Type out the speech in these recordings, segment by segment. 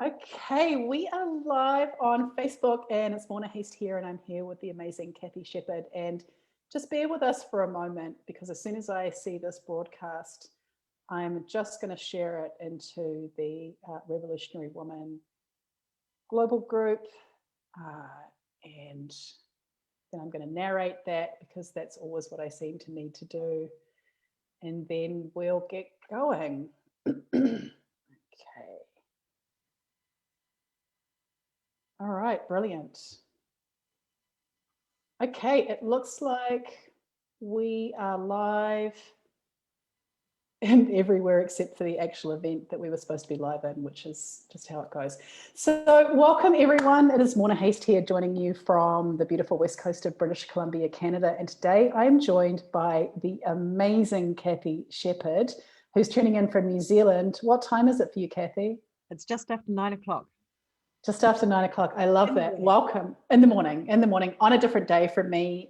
Okay, we are live on Facebook and it's Morna Haist here, and I'm here with the amazing Cathy Sheppard. And just bear with us for a moment because as soon as I see this broadcast, I'm just going to share it into the Revolutionary Woman global group. And then I'm going to narrate that because that's always what I seem to need to do. And then we'll get going. Okay. All right, brilliant. Okay, it looks like we are live and everywhere except for the actual event that we were supposed to be live in, which is just how it goes. So welcome everyone. It is Morna Haist here joining you from the beautiful west coast of British Columbia, Canada. And today I am joined by the amazing Cathy Sheppard, who's tuning in from New Zealand. What time is it for you, Cathy? It's just after 9 o'clock. Just after 9 o'clock. I love that. Welcome in the morning on a different day for me,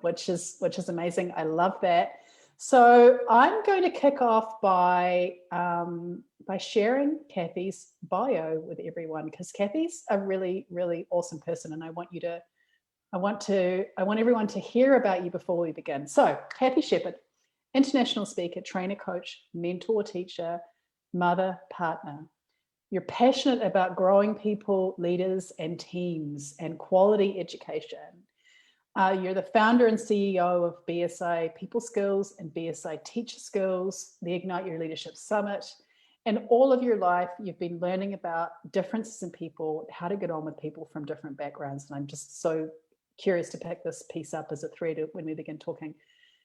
which is amazing. I love that. So I'm going to kick off by sharing Cathys bio with everyone because Cathy's a really, really awesome person, and I want everyone to hear about you before we begin. So Cathy Sheppard, international speaker, trainer, coach, mentor, teacher, mother, partner. You're passionate about growing people, leaders, and teams and quality education. You're the founder and CEO of BSA People Skills and BSA Teacher Skills, the Ignite Your Leadership Summit. And all of your life, you've been learning about differences in people, how to get on with people from different backgrounds. And I'm just so curious to pick this piece up as a thread when we begin talking.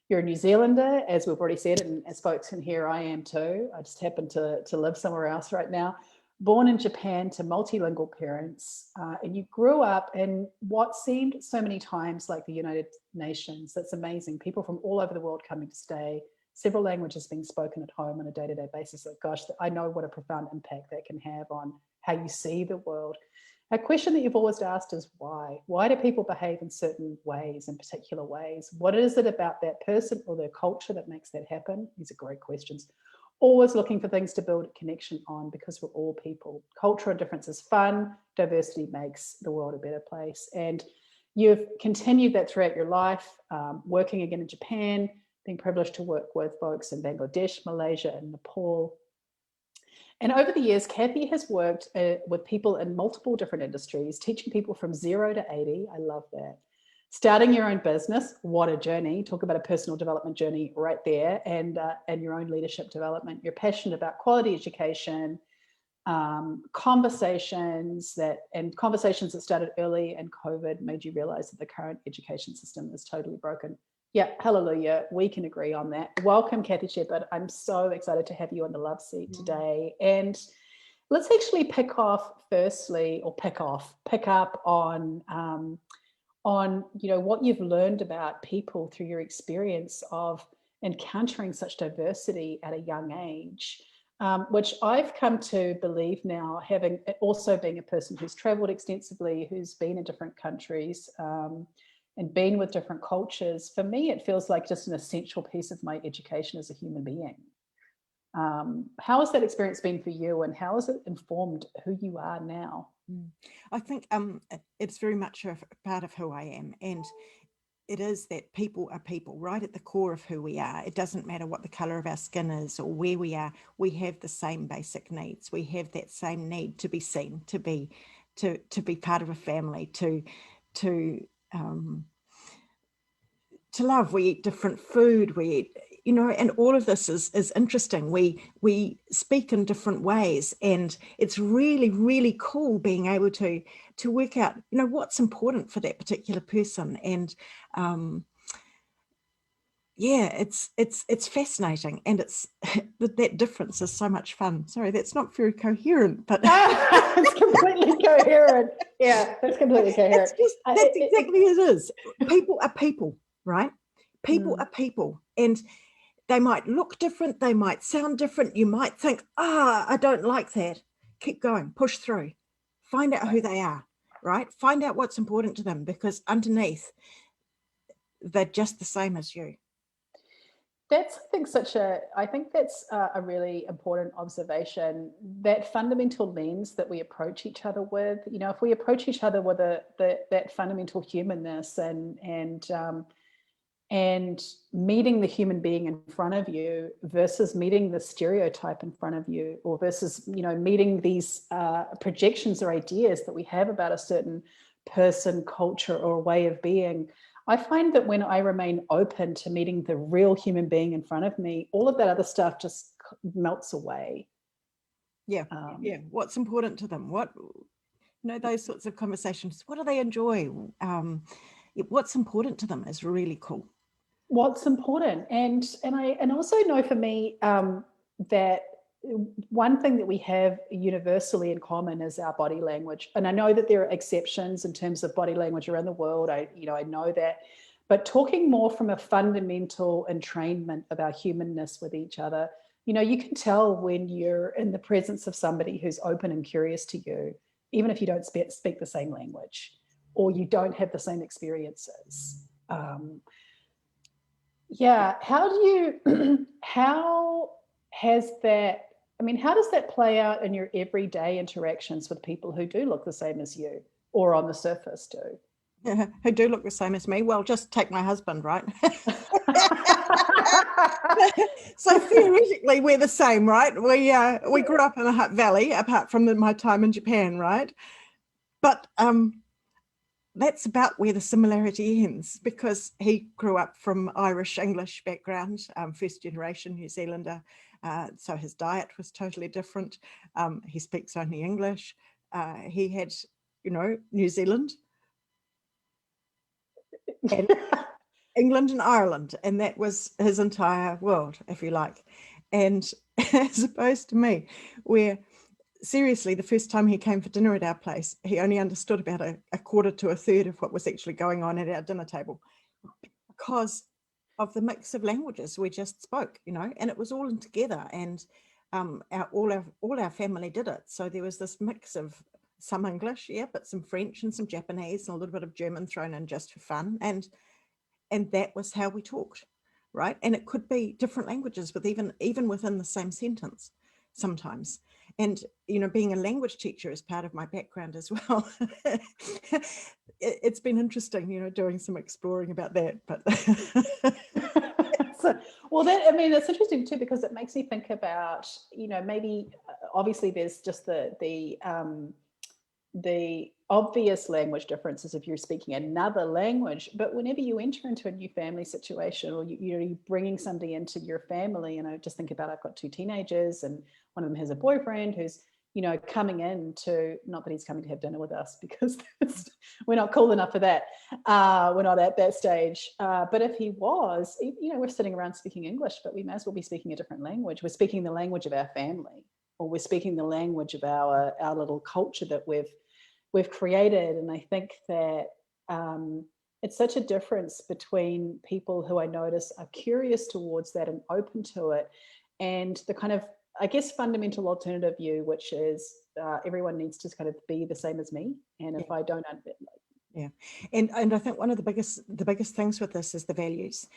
You're a New Zealander, as we've already said, and as folks can hear, I am too. I just happen to live somewhere else right now. Born in Japan to multilingual parents, and you grew up in what seemed so many times like the United Nations. That's amazing. People from all over the world coming to stay, several languages being spoken at home on a day-to-day basis. Like, gosh, I know what a profound impact that can have on how you see the world. A question that you've always asked is why? Why do people behave in certain ways, in particular ways? What is it about that person or their culture that makes that happen? These are great questions. Always looking for things to build a connection on because we're all people. Cultural difference is fun. Diversity makes the world a better place. And you've continued that throughout your life, working again in Japan, being privileged to work with folks in Bangladesh, Malaysia, and Nepal. And over the years, Cathy has worked with people in multiple different industries, teaching people from 0 to 80. I love that. Starting your own business, what a journey. Talk about a personal development journey right there, and your own leadership development. You're passionate about quality education, conversations that started early, and COVID made you realize that the current education system is totally broken. Yeah, hallelujah. We can agree on that. Welcome, Cathy Sheppard. I'm so excited to have you on the love seat today. And let's actually pick up on what you've learned about people through your experience of encountering such diversity at a young age, which I've come to believe now, having also being a person who's traveled extensively, who's been in different countries and been with different cultures. For me, it feels like just an essential piece of my education as a human being. How has that experience been for you, and how has it informed who you are now? I think it's very much a part of who I am, and it is that people are people right at the core of who we are. It doesn't matter what the color of our skin is or where we are. We have the same basic needs. We have that same need to be seen, to be part of a family, to love. We eat different food. We eat, and all of this is interesting. We speak in different ways, and it's really, really cool being able to work out, what's important for that particular person. And it's fascinating, and it's that difference is so much fun. Sorry, that's not very coherent, but it's completely coherent. Yeah, it's completely coherent. That's exactly it is. People are people, right? People are people, and they might look different, they might sound different. You might think, I don't like that. Keep going, push through, find out who they are, right? Find out what's important to them, because underneath, they're just the same as you. That's, I think that's a really important observation, that fundamental lens that we approach each other with. You know, if we approach each other with that fundamental humanness and meeting the human being in front of you versus meeting the stereotype in front of you, or versus, you know, meeting these projections or ideas that we have about a certain person, culture, or way of being. I find that when I remain open to meeting the real human being in front of me, all of that other stuff just melts away. Yeah. What's important to them? What, those sorts of conversations. What do they enjoy? What's important to them is really cool. What's important, and I also know for me that one thing that we have universally in common is our body language. And I know that there are exceptions in terms of body language around the world. I know that, but talking more from a fundamental entrainment of our humanness with each other, you can tell when you're in the presence of somebody who's open and curious to you, even if you don't speak the same language or you don't have the same experiences. How does that play out in your everyday interactions with people who do look the same as you, or on the surface do? Yeah, who do look the same as me? Well, just take my husband, right? So theoretically, we're the same, right? We grew up in the Hutt Valley, apart from my time in Japan, right? But that's about where the similarity ends, because he grew up from Irish English background, first generation New Zealander. So his diet was totally different. He speaks only English. He had, New Zealand and England and Ireland, and that was his entire world, if you like. And as opposed to me, where seriously, the first time he came for dinner at our place, he only understood about a quarter to a third of what was actually going on at our dinner table, because of the mix of languages we just spoke, and it was all in together, and all our family did it. So there was this mix of some English, but some French and some Japanese and a little bit of German thrown in just for fun, and that was how we talked, right? And it could be different languages, with even within the same sentence sometimes. And being a language teacher is part of my background as well. It's been interesting, doing some exploring about that. But it's interesting too, because it makes me think about, maybe obviously there's just the obvious language differences if you're speaking another language, but whenever you enter into a new family situation, or you're bringing somebody into your family, and I just think about, I've got 2 teenagers, and one of them has a boyfriend who's coming in to, not that he's coming to have dinner with us, because we're not cool enough for that, we're not at that stage, but if he was, we're sitting around speaking English, but we may as well be speaking a different language. We're speaking the language of our family, or we're speaking the language of our little culture that we've created. And I think that it's such a difference between people who I notice are curious towards that and open to it, and the kind of, I guess, fundamental alternative view, which is everyone needs to kind of be the same as me. And if I don't, yeah, and I think one of the biggest things with this is the values,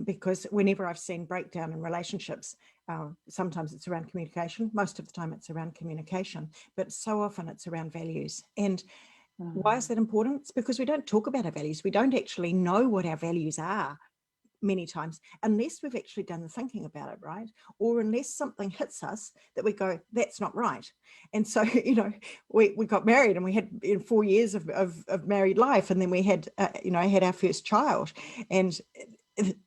because whenever I've seen breakdown in relationships, sometimes it's around communication. Most of the time it's around communication, but so often it's around values. And why is that important? It's because we don't talk about our values. We don't actually know what our values are many times, unless we've actually done the thinking about it, right? Or unless something hits us that we go, that's not right. And so, we got married, and we had 4 years of married life, and then we had, had our first child, and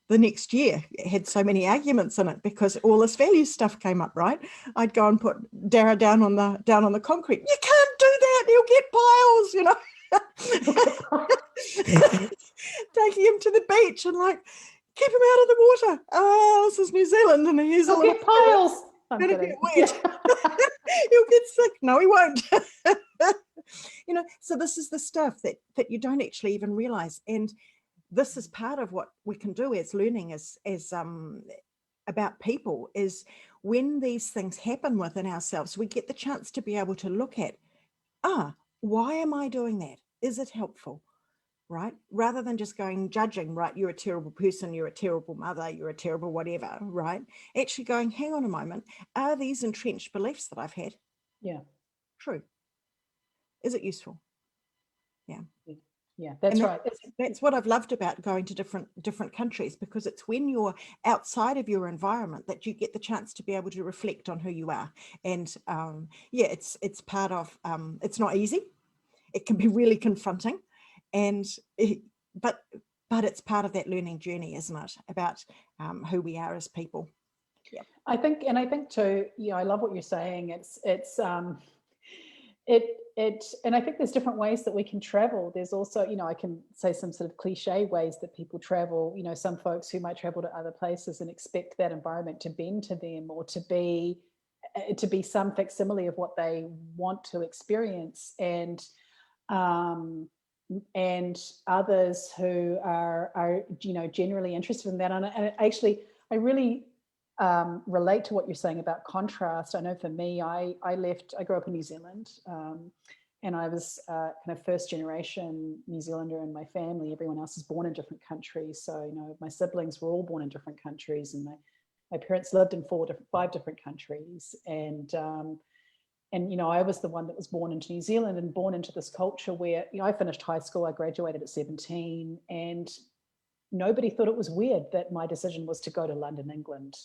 the next year had so many arguments in it because all this value stuff came up, right? I'd go and put Dara down on the concrete. You can't do that, you'll get piles, taking him to the beach and like, keep him out of the water. Oh, this is New Zealand, and he's I'll get piles. I'm gonna get wet. He'll get sick. No, he won't. So this is the stuff that you don't actually even realize, and this is part of what we can do as learning, as about people, is when these things happen within ourselves, we get the chance to be able to look at, why am I doing that? Is it helpful? right? Rather than just going judging, right? You're a terrible person, you're a terrible mother, you're a terrible whatever, right? Actually going, hang on a moment, are these entrenched beliefs that I've had Yeah. true? Is it useful? Yeah. Yeah, that's right. That's what I've loved about going to different countries, because it's when you're outside of your environment that you get the chance to be able to reflect on who you are. And yeah, it's part of, it's not easy. It can be really confronting, and but it's part of that learning journey, isn't it? About who we are as people. Yeah, I think too. Yeah, I love what you're saying. And I think there's different ways that we can travel. There's also, I can say some sort of cliche ways that people travel. Some folks who might travel to other places and expect that environment to bend to them, or to be some facsimile of what they want to experience, and others who are generally interested in that. And actually, I really relate to what you're saying about contrast. I know for me, I grew up in New Zealand, and I was kind of first generation New Zealander in my family. Everyone else is born in different countries. So, my siblings were all born in different countries, and my parents lived in 5 different countries. And I was the one that was born into New Zealand and born into this culture where, I finished high school, I graduated at 17, and nobody thought it was weird that my decision was to go to London, England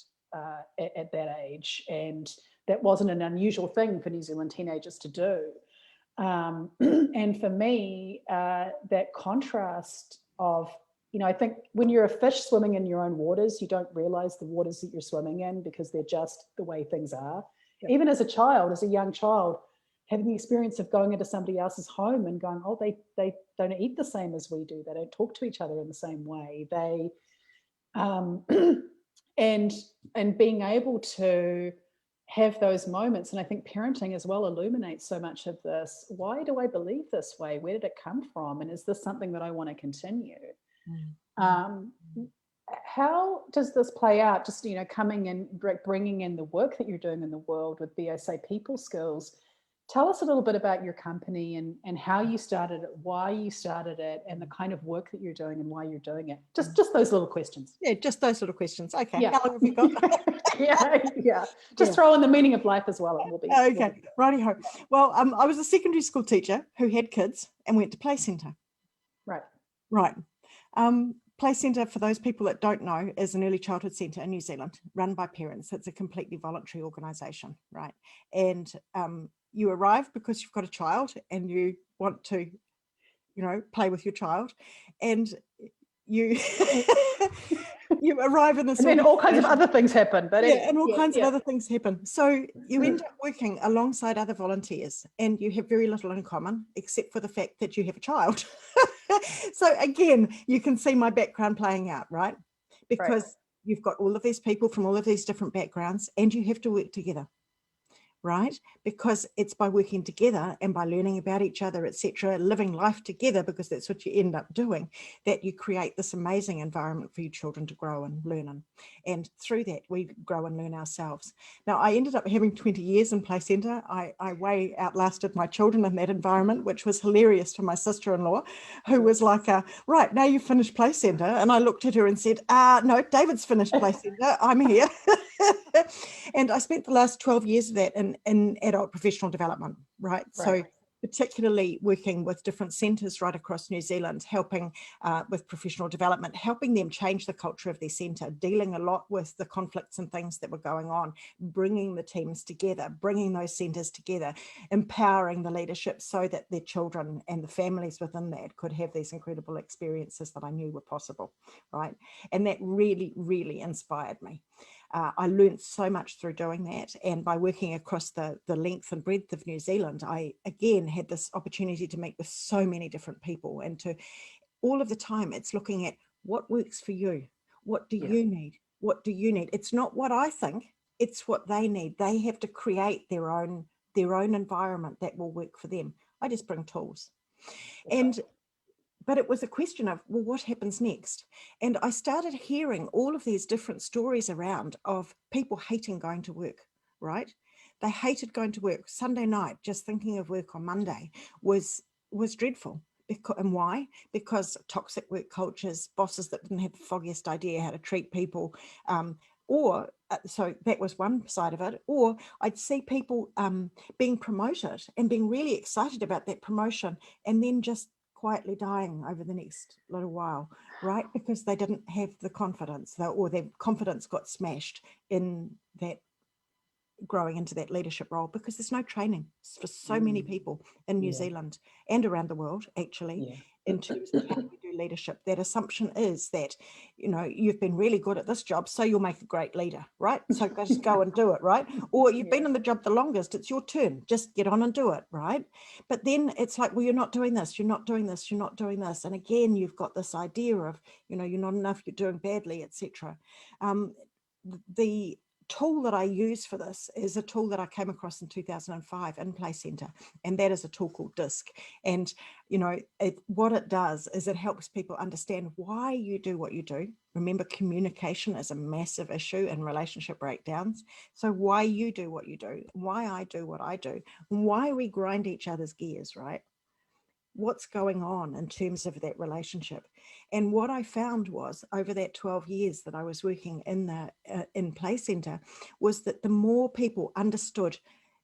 at that age. And that wasn't an unusual thing for New Zealand teenagers to do. And for me, that contrast of, I think when you're a fish swimming in your own waters, you don't realize the waters that you're swimming in because they're just the way things are. Yep. Even as a young child, having the experience of going into somebody else's home and going, oh, they don't eat the same as we do. They don't talk to each other in the same way. They, and being able to have those moments. And I think parenting as well illuminates so much of this. Why do I believe this way? Where did it come from? And is this something that I want to continue? How does this play out? Just, coming in, bringing in the work that you're doing in the world with BOSA People Skills. Tell us a little bit about your company and how you started it, why you started it, and the kind of work that you're doing and why you're doing it. Just those little questions. Yeah, just those little questions. Okay. Yeah. How long have you got? yeah. Just throw in the meaning of life as well. And we'll be okay. Righty-ho. Well, I was a secondary school teacher who had kids and went to Play Centre. Right. Play Centre, for those people that don't know, is an early childhood centre in New Zealand run by parents. It's a completely voluntary organisation, right? And you arrive because you've got a child and you want to, play with your child, and you you arrive in this, and then all kinds of other things happen. But and all kinds of other things happen. So you end up working alongside other volunteers, and you have very little in common except for the fact that you have a child. So again, you can see my background playing out, right? Because you've got all of these people from all of these different backgrounds, and you have to work together, right? Because it's by working together and by learning about each other, etc., living life together, because that's what you end up doing, that you create this amazing environment for your children to grow and learn in. And through that, we grow and learn ourselves. Now, I ended up having 20 years in Play Centre. I way outlasted my children in that environment, which was hilarious for my sister-in-law, who was like, right, now you've finished Play Centre. And I looked at her and said, no, David's finished Play Centre. I'm here. And I spent the last 12 years of that in adult professional development, right? So particularly working with different centres right across New Zealand, helping with professional development, helping them change the culture of their centre, dealing a lot with the conflicts and things that were going on, bringing the teams together, bringing those centres together, empowering the leadership so that their children and the families within that could have these incredible experiences that I knew were possible, right? And that really, really inspired me. I learned so much through doing that, and by working across the length and breadth of New Zealand, I again had this opportunity to meet with so many different people, and to all of the time it's looking at what works for you, what do you need, what do you need. It's not what I think, it's what they need. They have to create their own environment that will work for them. I just bring tools. But it was a question of, well, what happens next? And I started hearing all of these different stories around of people hating going to work, right? They hated going to work. Sunday night, just thinking of work on Monday was dreadful, And why? Because toxic work cultures, bosses that didn't have the foggiest idea how to treat people, so that was one side of it. Or I'd see people being promoted and being really excited about that promotion, and then just quietly dying over the next little while, right? Because they didn't have the confidence, or their confidence got smashed in that growing into that leadership role, because there's no training for so many people in New Zealand and around the world, actually, in terms of how we do leadership. That assumption is that, you've been really good at this job, so you'll make a great leader, right? So just go and do it, right? Or you've been in the job the longest, it's your turn, just get on and do it, right? But then it's like, well, you're not doing this, you're not doing this, you're not doing this. And again, you've got this idea of, you're not enough, you're doing badly, etc. The tool that I use for this is a tool that I came across in 2005 in Play Centre, and that is a tool called DISC. And what it does is it helps people understand why you do what you do. Remember, communication is a massive issue in relationship breakdowns. So why you do what you do, why I do what I do, and why we grind each other's gears, right? What's going on in terms of that relationship. And what I found was, over that 12 years that I was working in Play Centre, was that the more people understood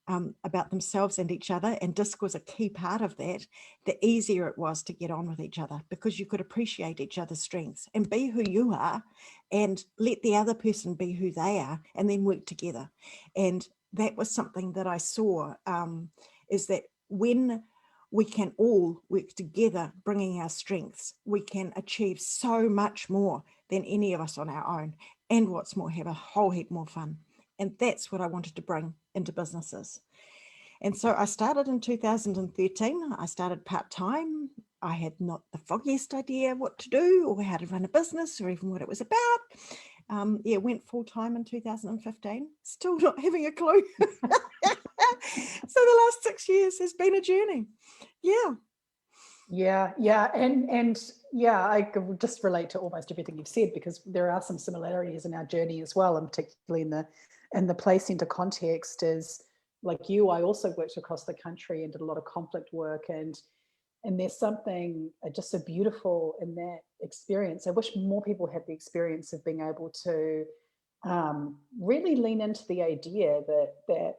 about themselves and each other, and DISC was a key part of that, the easier it was to get on with each other, because you could appreciate each other's strengths and be who you are, and let the other person be who they are, and then work together. And that was something that I saw, is that when we can all work together, bringing our strengths, we can achieve so much more than any of us on our own. And what's more, have a whole heap more fun. And that's what I wanted to bring into businesses. And so I started in 2013. I started part-time. I had not the foggiest idea what to do, or how to run a business, or even what it was about. Went full-time in 2015, still not having a clue. So the last 6 years has been a journey. I could just relate to almost everything you've said, because there are some similarities in our journey as well, and particularly in the Play Centre context. Is like you, I also worked across the country and did a lot of conflict work, and there's something just so beautiful in that experience. I wish more people had the experience of being able to really lean into the idea that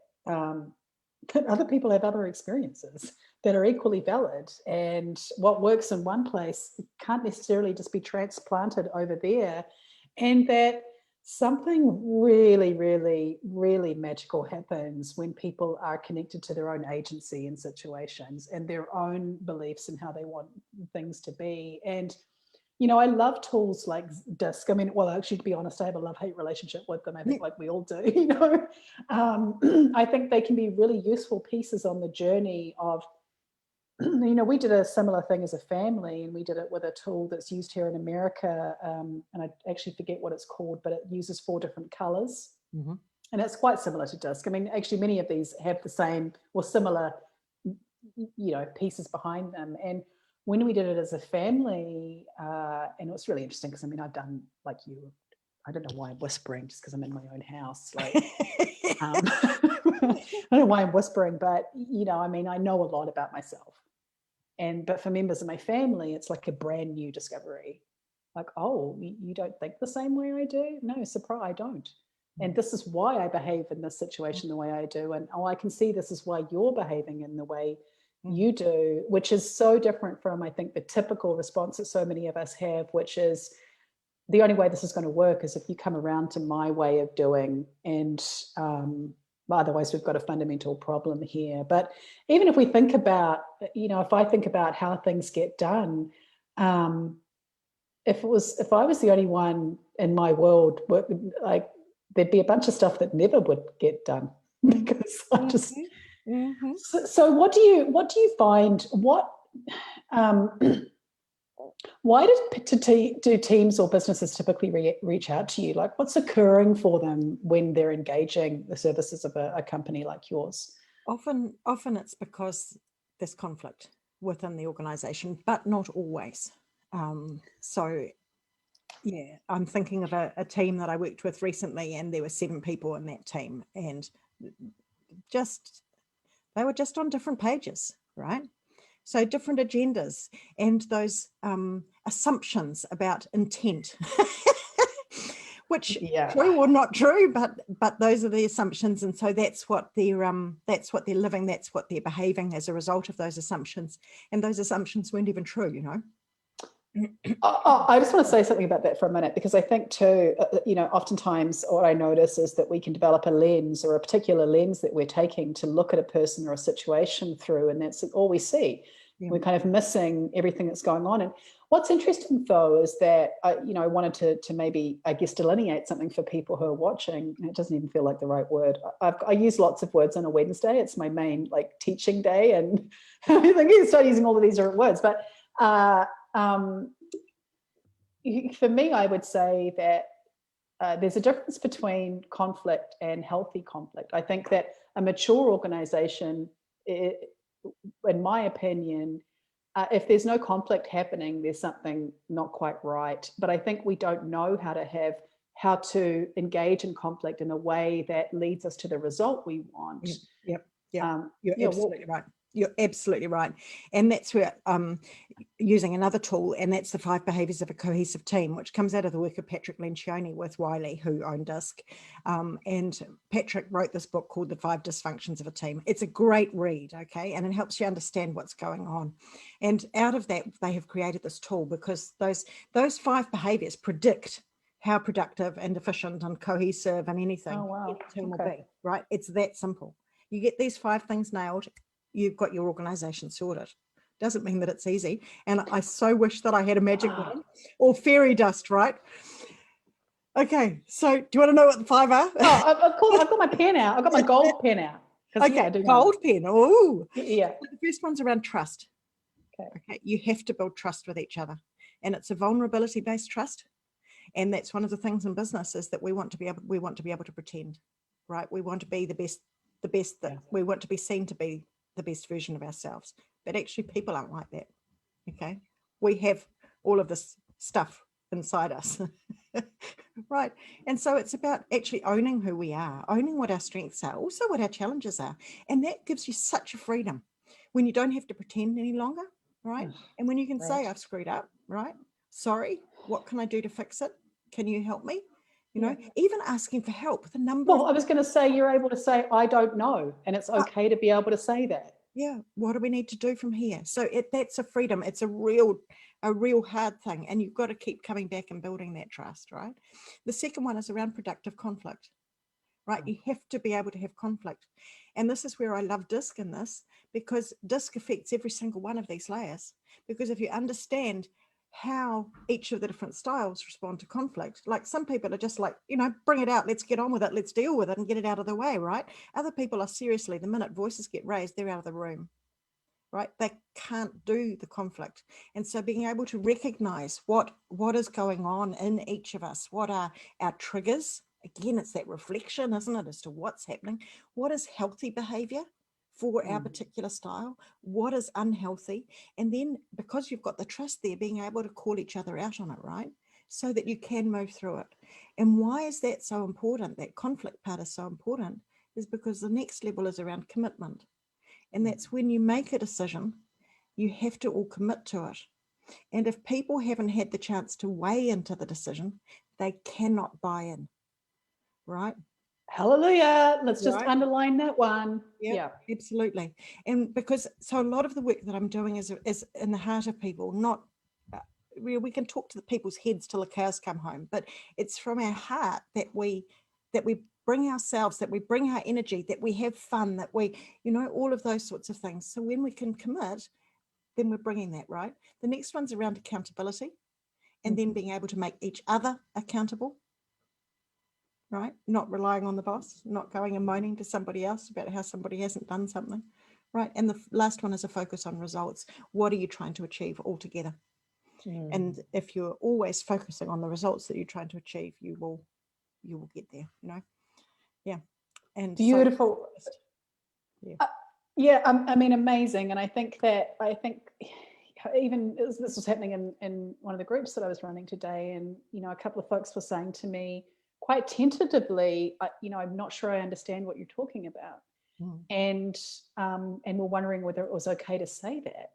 other people have other experiences that are equally valid, and what works in one place can't necessarily just be transplanted over there, and that something really, really, really magical happens when people are connected to their own agency in situations and their own beliefs and how they want things to be. And I love tools like DISC. I mean, well, actually, to be honest, I have a love-hate relationship with them. I think like we all do, I think they can be really useful pieces on the journey of, we did a similar thing as a family, and we did it with a tool that's used here in America. And I actually forget what it's called, but it uses 4 different colors. Mm-hmm. And it's quite similar to DISC. I mean, actually, many of these have the same or similar, pieces behind them. And when we did it as a family, and it was really interesting, because I mean, I've done like you, I don't know why I'm whispering, just because I'm in my own house. Like, I don't know why I'm whispering, but I mean, I know a lot about myself. But for members of my family, it's like a brand new discovery. Like, oh, you don't think the same way I do? No, surprise, I don't. And this is why I behave in this situation the way I do. And I can see this is why you're behaving in the way you do, which is so different from, I think, the typical response that so many of us have, which is the only way this is going to work is if you come around to my way of doing, and otherwise we've got a fundamental problem here. But even if we think about, if I think about how things get done, if I was the only one in my world, like there'd be a bunch of stuff that never would get done, because I just. Mm-hmm. So what do you find? Why do teams or businesses typically reach out to you? Like, what's occurring for them when they're engaging the services of a company like yours? Often it's because there's conflict within the organization, but not always. I'm thinking of a team that I worked with recently, and there were 7 people in that team, and they were just on different pages, right? So different agendas and those assumptions about intent, which true or not true, but those are the assumptions, and so that's what they're living, that's what they're behaving as a result of those assumptions, and those assumptions weren't even true, you know. I just want to say something about that for a minute, because I think too, oftentimes what I notice is that we can develop a lens, or a particular lens that we're taking to look at a person or a situation through, and that's all we see. Yeah. We're kind of missing everything that's going on. And what's interesting though is that I wanted to maybe, I guess, delineate something for people who are watching. It doesn't even feel like the right word. I use lots of words on a Wednesday. It's my main teaching day, and I think I start using all of these different words. But for me, I would say that there's a difference between conflict and healthy conflict. I think that a mature organization, in my opinion, if there's no conflict happening, there's something not quite right. But I think we don't know how to engage in conflict in a way that leads us to the result we want. Yep. You're absolutely right. You're absolutely right. And that's where using another tool, and that's the 5 behaviors of a cohesive team, which comes out of the work of Patrick Lencioni with Wiley, who owned DISC. And Patrick wrote this book called The 5 Dysfunctions of a Team. It's a great read, okay? And it helps you understand what's going on. And out of that, they have created this tool, because those 5 behaviors predict how productive and efficient and cohesive and anything any team will be, right? It's that simple. You get these 5 things nailed, you've got your organization sorted. Doesn't mean that it's easy. And I so wish that I had a magic wand or fairy dust, right? Okay, so do you want to know what the 5 are? Oh, I've got my pen out. I've got my gold pen out. Okay, gold pen. Oh, yeah. The first one's around trust. Okay, you have to build trust with each other, and it's a vulnerability-based trust. And that's one of the things in business, is that we want to be able to pretend, right? We want to be the best that we want to be seen to be the best version of ourselves. But actually people aren't like that. Okay. We have all of this stuff inside us. Right. And so it's about actually owning who we are, owning what our strengths are, also what our challenges are. And that gives you such a freedom when you don't have to pretend any longer. Right. And when you can say, I've screwed up, right? Sorry, what can I do to fix it? Can you help me? You know, even asking for help, the number. Well, I was going to say, you're able to say, I don't know. And it's okay to be able to say that. Yeah. What do we need to do from here? So that's a freedom. It's a real hard thing. And you've got to keep coming back and building that trust, right? The second one is around productive conflict, right? You have to be able to have conflict. And this is where I love DISC in this, because DISC affects every single one of these layers. Because if you understand how each of the different styles respond to conflict, like some people are just like, bring it out, let's get on with it, let's deal with it and get it out of the way, right? Other people are seriously, the minute voices get raised, they're out of the room, right? They can't do the conflict. And so being able to recognize what is going on in each of us, what are our triggers? Again, it's that reflection, isn't it, as to what's happening? What is healthy behavior for our particular style? What is unhealthy? And then, because you've got the trust there, being able to call each other out on it, right? So that you can move through it. And why is that so important? That conflict part is so important, is because the next level is around commitment. And that's when you make a decision, you have to all commit to it. And if people haven't had the chance to weigh into the decision, they cannot buy in, right? Hallelujah. Let's just underline that one. Yeah, absolutely. And because, so a lot of the work that I'm doing is in the heart of people, not, we can talk to the people's heads till the cows come home, but it's from our heart that we bring ourselves, that we bring our energy, that we have fun, that we, all of those sorts of things. So when we can commit, then we're bringing that, right? The next one's around accountability, and then being able to make each other accountable. Right? Not relying on the boss, not going and moaning to somebody else about how somebody hasn't done something, right? And the last one is a focus on results. What are you trying to achieve altogether? And if you're always focusing on the results that you're trying to achieve, you will get there, Yeah. And beautiful. So, I mean, amazing. And I think even this was happening in one of the groups that I was running today, and a couple of folks were saying to me quite tentatively, I'm not sure I understand what you're talking about. and were wondering whether it was okay to say that.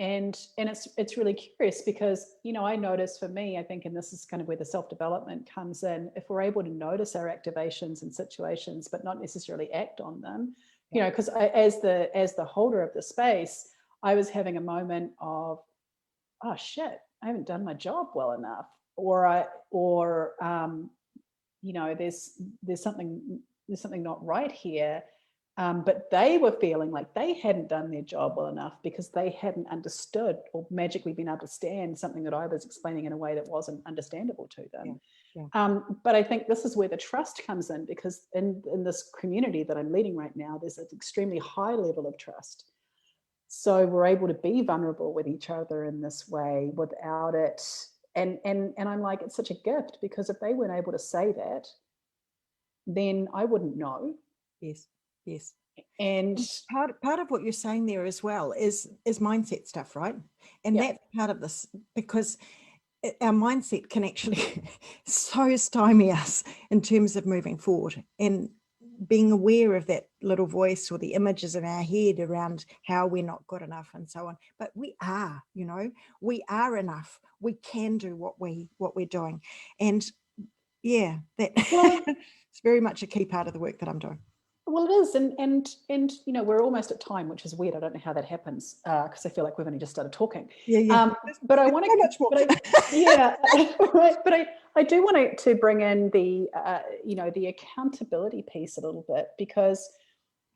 And it's really curious because, you know, I notice for me, I think, and this is kind of where the self-development comes in, if we're able to notice our activations and situations, but not necessarily act on them, you know, because as the holder of the space, I was having a moment of, oh shit, I haven't done my job well enough, or you know, there's something not right here. But they were feeling like they hadn't done their job well enough because they hadn't understood or magically been able to understand something that I was explaining in a way that wasn't understandable to them. But I think this is where the trust comes in, because in this community that I'm leading right now, there's an extremely high level of trust. So we're able to be vulnerable with each other in this way without it. And I'm like, it's such a gift, because if they weren't able to say that, then I wouldn't know. Yes. And part of what you're saying there as well is mindset stuff, right? And that's part of this, because our mindset can actually so stymie us in terms of moving forward, and being aware of that little voice or the images in our head around how we're not good enough and so on. But we are, you know, we are enough. We can do what we're doing. And yeah, that it's very much a key part of the work that I'm doing. Well, it is, and you know, we're almost at time, which is weird. I don't know how that happens, because I feel like we've only just started talking. But I want to, much more. Right. But I do want to bring in the you know, the accountability piece a little bit, because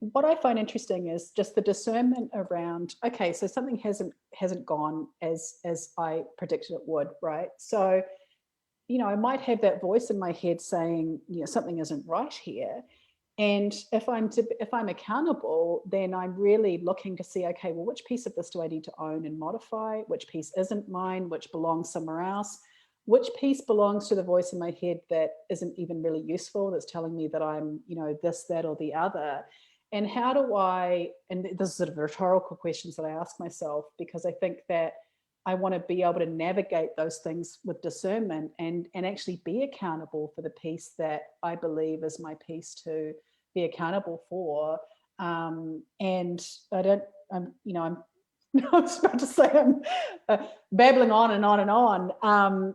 what I find interesting is just the discernment around, okay, so something hasn't gone as I predicted it would, right? So, you know, I might have that voice in my head saying, you know, something isn't right here. And if I'm accountable, then I'm really looking to see, okay, well, which piece of this do I need to own and modify? Which piece isn't mine? Which belongs somewhere else? Which piece belongs to the voice in my head that isn't even really useful, that's telling me that I'm, you know, this, that, or the other? And how do I, and this is sort of rhetorical questions that I ask myself, because I think that I want to be able to navigate those things with discernment and actually be accountable for the piece that I believe is my piece to be accountable for. And I don't, you know, I was about to say I'm babbling on and on and on.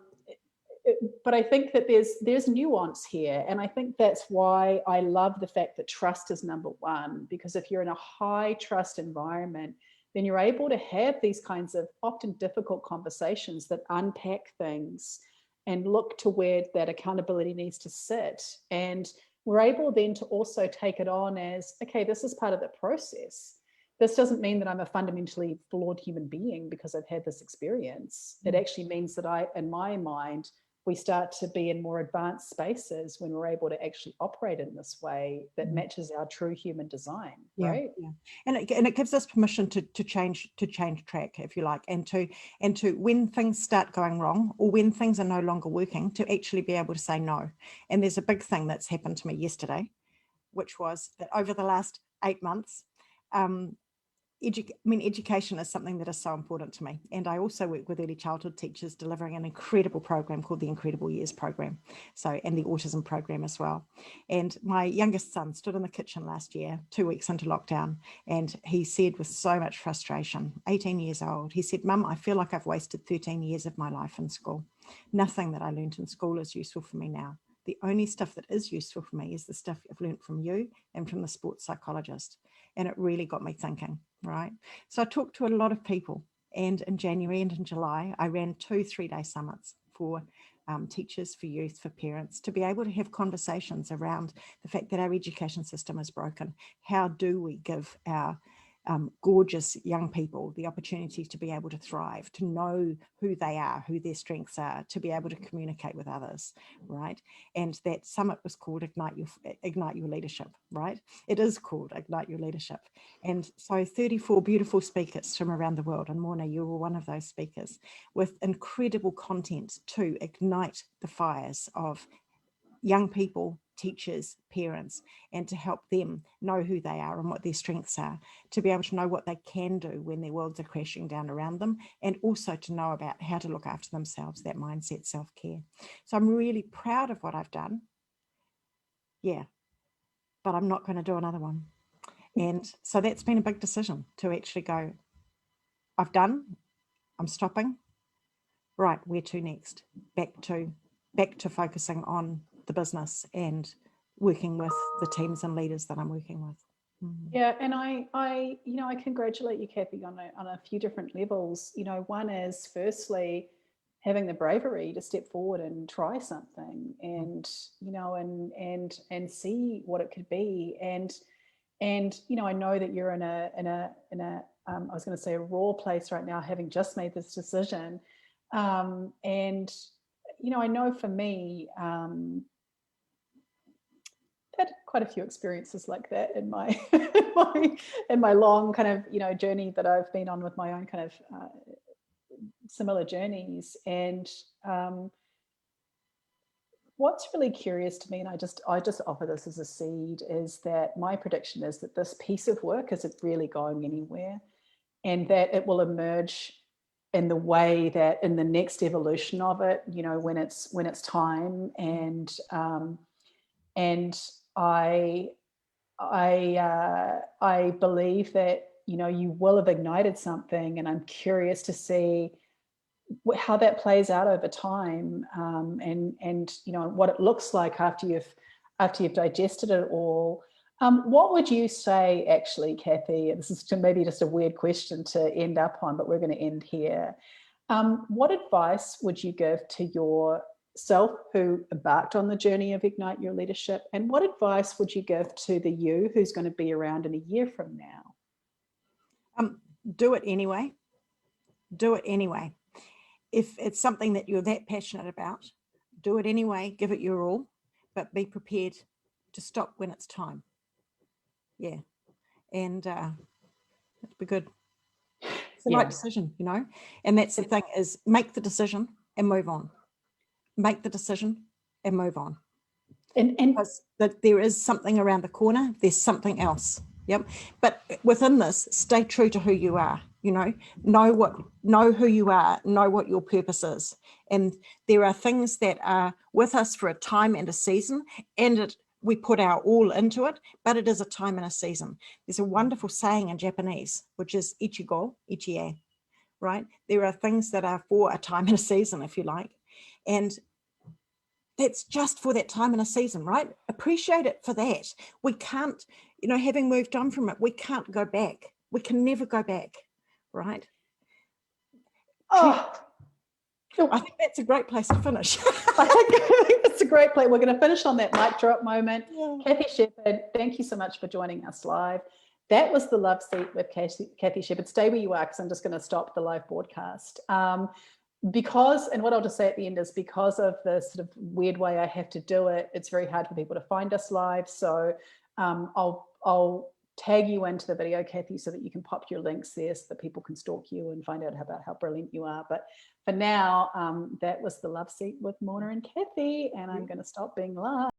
But I think that there's nuance here. And I think that's why I love the fact that trust is number one, because if you're in a high trust environment, then you're able to have these kinds of often difficult conversations that unpack things and look to where that accountability needs to sit. And we're able then to also take it on as, okay, this is part of the process. This doesn't mean that I'm a fundamentally flawed human being because I've had this experience. It actually means that in my mind, we start to be in more advanced spaces when we're able to actually operate in this way that matches our true human design, right? Yeah. And it gives us permission to change track, if you like, and to when things start going wrong or when things are no longer working, to actually be able to say no. And there's a big thing that's happened to me yesterday, which was that over the last 8 months, education is something that is so important to me. And I also work with early childhood teachers delivering an incredible program called the Incredible Years program. So, and the autism program as well. And my youngest son stood in the kitchen last year, 2 weeks into lockdown, and he said with so much frustration, 18 years old, he said, "Mum, I feel like I've wasted 13 years of my life in school. Nothing that I learned in school is useful for me now. The only stuff that is useful for me is the stuff I've learned from you and from the sports psychologist." And it really got me thinking, right? So I talked to a lot of people, and in January and in July, I ran 2 3-day summits for teachers, for youth, for parents, to be able to have conversations around the fact that our education system is broken. How do we give our gorgeous young people the opportunity to be able to thrive, to know who they are, who their strengths are, to be able to communicate with others, right? And that summit was called Ignite Your Leadership, right? It is called Ignite Your Leadership. And so 34 beautiful speakers from around the world, and Morna, you were one of those speakers, with incredible content to ignite the fires of young people, teachers, parents, and to help them know who they are and what their strengths are, to be able to know what they can do when their worlds are crashing down around them, and also to know about how to look after themselves, that mindset, self-care. So I'm really proud of what I've done. Yeah. but I'm not going to do another one. And so that's been a big decision to actually go, I've done, I'm stopping. Right, where to next? Back to focusing on the business and working with the teams and leaders that I'm working with. Yeah, and I congratulate you, Cathy, on a few different levels. One is firstly having the bravery to step forward and try something, and and see what it could be, and I know that you're in a I was going to say a raw place right now, having just made this decision, and I know for me. Had quite a few experiences like that in my in my long kind of journey that I've been on with my own kind of similar journeys, and what's really curious to me, and I just offer this as a seed, is that my prediction is that this piece of work isn't really going anywhere, and that it will emerge in the way that in the next evolution of it, when it's time, and I believe that you will have ignited something, and I'm curious to see how that plays out over time, and what it looks like after you've digested it all. What would you say, actually, Cathy? This is maybe just a weird question to end up on, but we're going to end here. What advice would you give to yourself who embarked on the journey of Ignite Your Leadership, and what advice would you give to the you who's going to be around in a year from now? Do it anyway. Do it anyway. If it's something that you're that passionate about, do it anyway, give it your all, but be prepared to stop when it's time. Yeah. And it'll be good. It's the right decision, and that's the thing, is make the decision and move on. Make the decision and move on. And because that there is something around the corner, there's something else. Yep. But within this, stay true to who you are. Know who you are, know what your purpose is. And there are things that are with us for a time and a season, and we put our all into it, but it is a time and a season. There's a wonderful saying in Japanese, which is ichigo, ichie, right? There are things that are for a time and a season, if you like. And that's just for that time and a season, right? Appreciate it for that. We can't, having moved on from it, we can't go back. We can never go back, right? Oh, I think that's a great place to finish. I think that's a great place. We're going to finish on that mic drop moment. Yeah. Cathy Sheppard, thank you so much for joining us live. That was the Love Seat with Cathy Sheppard. Stay where you are, because I'm just going to stop the live broadcast. And what I'll just say at the end is, because of the sort of weird way I have to do it, it's very hard for people to find us live. So I'll tag you into the video, Cathy, so that you can pop your links there so that people can stalk you and find out about how brilliant you are. But for now, that was the Love Seat with Morna and Cathy, and I'm going to stop being live.